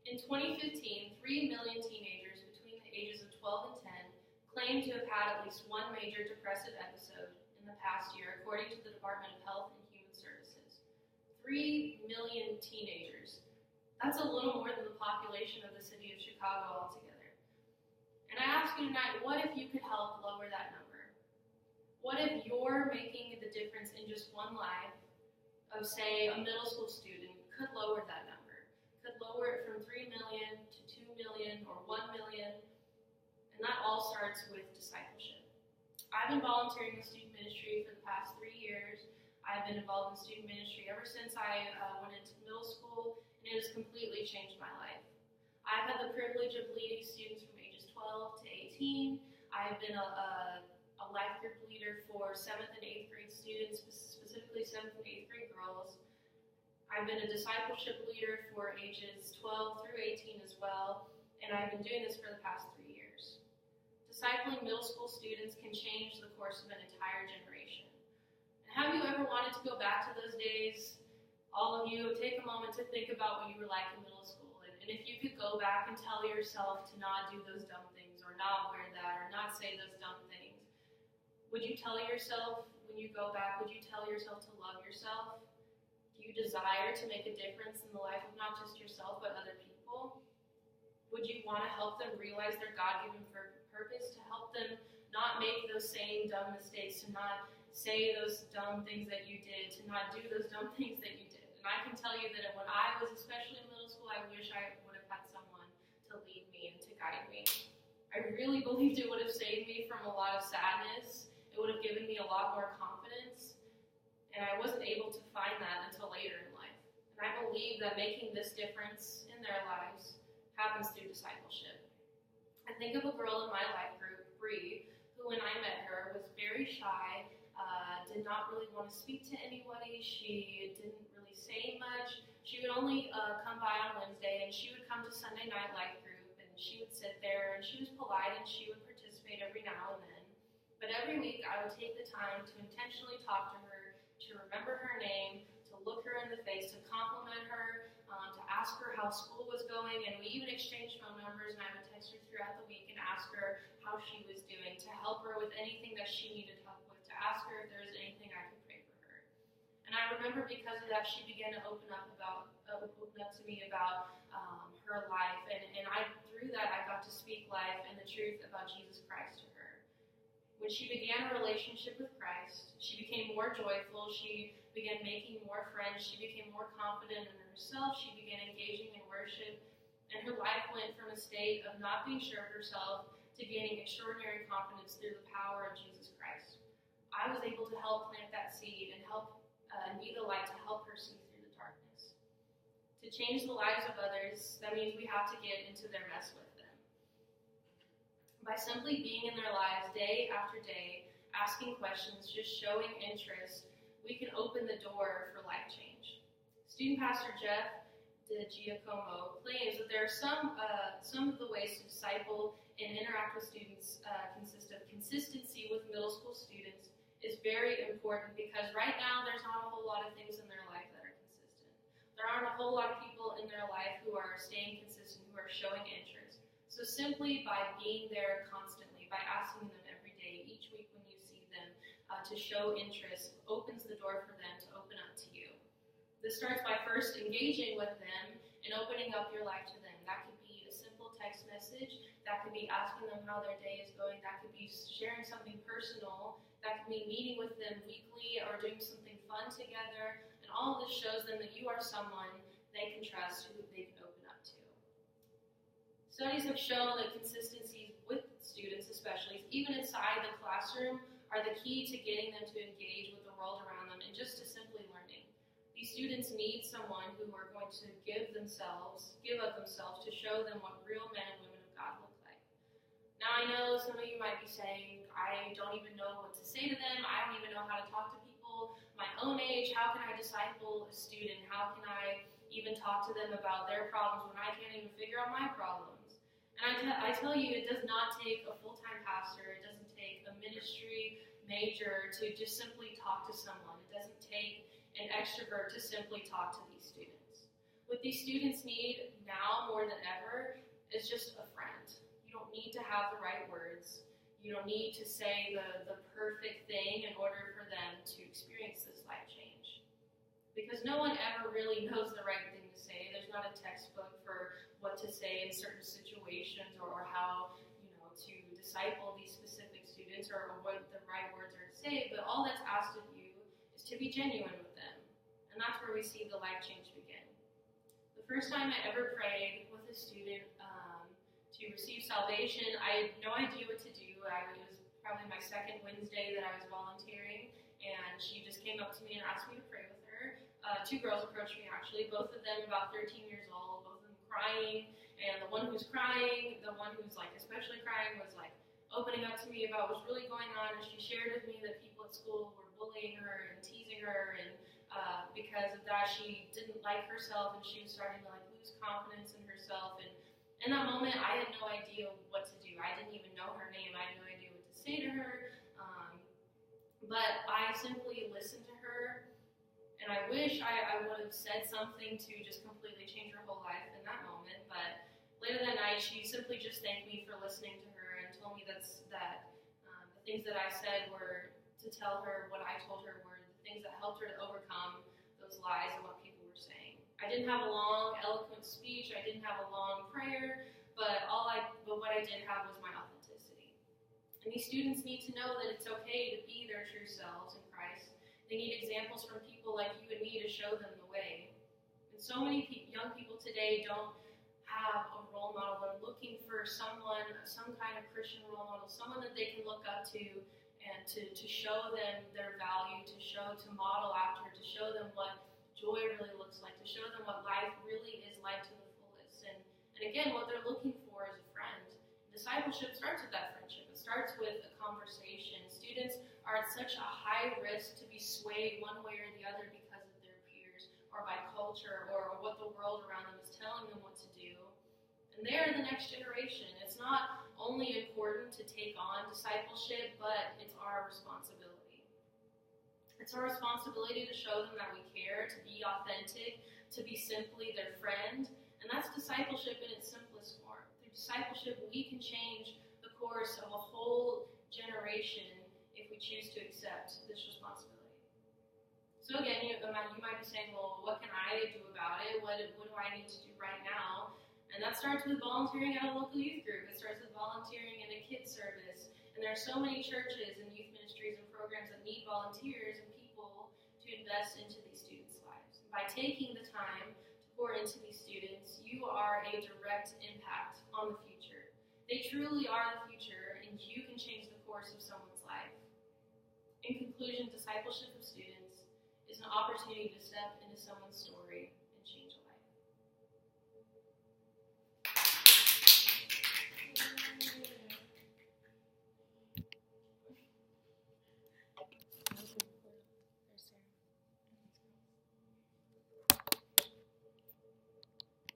In 2015, 3 million teenagers between the ages of 12 and 10 claimed to have had at least one major depressive episode in the past year, according to the Department of Health and Human Services. 3 million teenagers. That's a little more than the population of the city of Chicago altogether. And I ask you tonight, what if you could help lower that number? What if you're making the difference in just one life of, say, a middle school student could lower that number, could lower it from 3 million to 2 million or 1 million, and that all starts with discipleship. I've been volunteering in student ministry for the past 3 years. I've been involved in student ministry ever since I went into middle school, and it has completely changed my life. I've had the privilege of leading students from ages 12 to 18. I've been a life group leader for 7th and 8th grade students, specifically 7th and 8th grade girls. I've been a discipleship leader for ages 12 through 18 as well, and I've been doing this for the past 3 years. Discipling middle school students can change the course of an entire generation. And have you ever wanted to go back to those days? All of you, take a moment to think about what you were like in middle school. And if you could go back and tell yourself to not do those dumb things, or not wear that, or not say those dumb things, would you tell yourself, when you go back, would you tell yourself to love yourself? Do you desire to make a difference in the life of not just yourself, but other people? Would you want to help them realize their God-given purpose, to help them not make those same dumb mistakes, to not say those dumb things that you did, to not do those dumb things that you did? And I can tell you that when I was especially in middle school, I wish I would have had someone to lead me and to guide me. I really believed it would have saved me from a lot of sadness. It would have given me a lot more confidence, and I wasn't able to find that until later in life. And I believe that making this difference in their lives happens through discipleship. I think of a girl in my life group, Bree, who when I met her was very shy, did not really want to speak to anybody. She didn't really say much. She would only come by on Wednesday, and she would come to Sunday night life group, and she would sit there, and she was polite, and she would participate every now and then. But every week I would take the time to intentionally talk to her, to remember her name, to look her in the face, to compliment her, to ask her how school was going, and we even exchanged phone numbers, and I would text her throughout the week and ask her how she was doing, to help her with anything that she needed help with, to ask her if there was anything I could pray for her. And I remember because of that, she began to open up to me about her life, and through that I got to speak life and the truth about Jesus Christ to her. When she began a relationship with Christ, she became more joyful, she began making more friends, she became more confident in herself, she began engaging in worship, and her life went from a state of not being sure of herself to gaining extraordinary confidence through the power of Jesus Christ. I was able to help plant that seed and help be the light to help her see through the darkness. To change the lives of others, that means we have to get into their mess with them. By simply being in their lives day after day, asking questions, just showing interest, we can open the door for life change. Student pastor Jeff DiGiacomo claims that there are some of the ways to disciple and interact with students consist of consistency with middle school students is very important, because right now there's not a whole lot of things in their life that are consistent. There aren't a whole lot of people in their life who are staying consistent, who are showing interest. So simply by being there constantly, by asking them every day, each week when you see them, to show interest, opens the door for them to open up to you. This starts by first engaging with them and opening up your life to them. That could be a simple text message. That could be asking them how their day is going. That could be sharing something personal. That could be meeting with them weekly or doing something fun together. And all of this shows them that you are someone they can trust, who they can open up to. Studies have shown that consistency with students, especially, even inside the classroom, are the key to getting them to engage with the world around them and just to simply learning. These students need someone who are going to give of themselves to show them what real men and women of God look like. Now I know some of you might be saying, I don't even know what to say to them. I don't even know how to talk to people my own age. How can I disciple a student? How can I even talk to them about their problems when I can't even figure out my problems? And I tell you, it does not take a full-time pastor. It doesn't take a ministry major to just simply talk to someone. It doesn't take an extrovert to simply talk to these students. What these students need now more than ever is just a friend. You don't need to have the right words. You don't need to say the perfect thing in order for them to experience this life change. Because no one ever really knows the right thing to say. There's not a textbook for what to say in certain situations or how, to disciple these specific students or what the right words are to say. But all that's asked of you is to be genuine with them. And that's where we see the life change begin. The first time I ever prayed with a student to receive salvation, I had no idea what to do. It was probably my second Wednesday that I was volunteering, and she just came up to me and asked me to pray with her. Two girls approached me, actually, both of them about 13 years old, both of them crying, and the one who was crying, the one who was especially crying, was opening up to me about what's really going on, and she shared with me that people at school were bullying her and teasing her, and because of that she didn't like herself, and she was starting to lose confidence in herself. And in that moment, I had no idea what to do. I didn't even know her name. I had no idea what to say to her. But I simply listened to her, and I wish I would have said something to just completely change her whole life in that moment. But later that night, she simply just thanked me for listening to her and told me that the things that I said were to tell her what I told her were the things that helped her to overcome those lies and what people were saying. I didn't have a long, eloquent speech. I didn't have a long prayer, but what I did have was my authenticity. And these students need to know that it's okay to be their true selves in Christ. They need examples from people like you and me to show them the way. And so many young people today don't have a role model. They're looking for someone, some kind of Christian role model, someone that they can look up to and to show them their value, to model after, to show them what joy really looks like, to show them what life really is like to the fullest. And again, what they're looking for is a friend. Discipleship starts with that friendship. It starts with a conversation. Students are at such a high risk to be swayed one way or the other because of their peers or by culture or what the world around them is telling them what to do. And they're the next generation. It's not only important to take on discipleship, but it's our responsibility. It's our responsibility to show them that we care, to be authentic, to be simply their friend. And that's discipleship in its simplest form. Through discipleship, we can change the course of a whole generation if we choose to accept this responsibility. So again, you might be saying, well, what can I do about it? What do I need to do right now? And that starts with volunteering at a local youth group. It starts with volunteering in a kids service. And there are so many churches and youth ministries and programs that need volunteers and people to invest into these students' lives. And by taking the time to pour into these students, you are a direct impact on the future. They truly are the future, and you can change the course of someone's life. In conclusion, discipleship of students is an opportunity to step into someone's story,